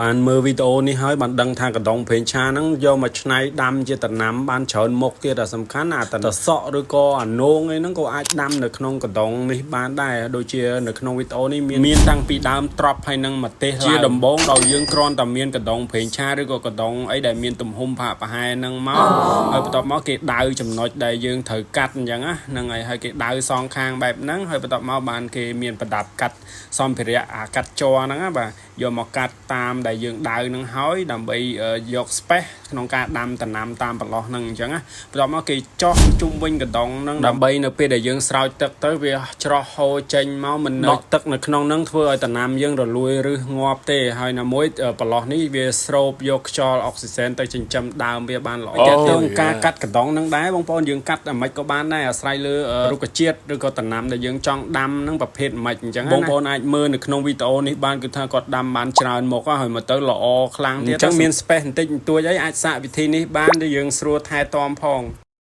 បានមើលវីដេអូនេះហើយបានដឹងថាកណ្ដុងប្រេងឆាហ្នឹងយកមកឆ្នៃដាំជាដំណាំបានច្រើនមុខទៀតតែសំខាន់អាតសក់ឬក៏អានោងអីហ្នឹងក៏អាចដាំនៅក្នុងកណ្ដុងនេះបានដែរដូចជានៅក្នុងវីដេអូនេះមានតាំងពីដើមត្រប់ហើយនឹងម្ទេសជាដំបូងដល់យើងគ្រាន់តែមានកណ្ដុងប្រេងឆាឬក៏កណ្ដុងអីដែលមានទំហំប្រហែលហ្នឹងមកហើយបន្ទាប់មកគេដៅចំណុចដែលយើងត្រូវកាត់អញ្ចឹងណាហ្នឹងហើយគេដៅសងខាងបែបហ្នឹងហើយបន្ទាប់មកបានគេមានប្រដាប់កាត់សម្ភារៈកាត់ជ័រហ្នឹងណាបាទយកមកកាត់តាមដែលយើងដៅនឹងហើយដើម្បីយក space ក្នុងការដាំដំណាំតាមប្រឡោះហ្នឹងអញ្ចឹងណាបន្ទាប់មកគេចោះជុំវិញកណ្ដុងហ្នឹងដើម្បីនៅពេលដែលយើងស្រោចទឹកទៅវាច្រោះហូរចេញមកមិនដកទឹកនៅក្នុងហ្នឹងធ្វើឲ្យដំណាំយើងរលួយឬងាប់ទេហើយណាមួយប្រឡោះនេះវាស្រូបយកខ្យល់អុកស៊ីសែនទៅចិញ្ចឹមដើមវាបានល្អតែទៅការកាត់កណ្ដុងហ្នឹងដែរបងប្អូនយើងកាត់អាម៉េចក៏បានដែរអាស្រ័យលើរុក្ខជាតិឬក៏ដំណាំដែលយើងចង់ដាំហ្នឹងប្រភេទម៉េចអញ្ចឹងបងប្អូនអាចមើលនៅក្នុងវីដេអូនេះបានគឺថាគាត់ដាំបានច្រើនមុខហើយមកទៅល្អខ្លាំងទៀតអញ្ចឹងមាន space បន្តិចបន្តួចអីអាចសាកវិធីនេះបានដែលយើងស្រួលថែទាំផង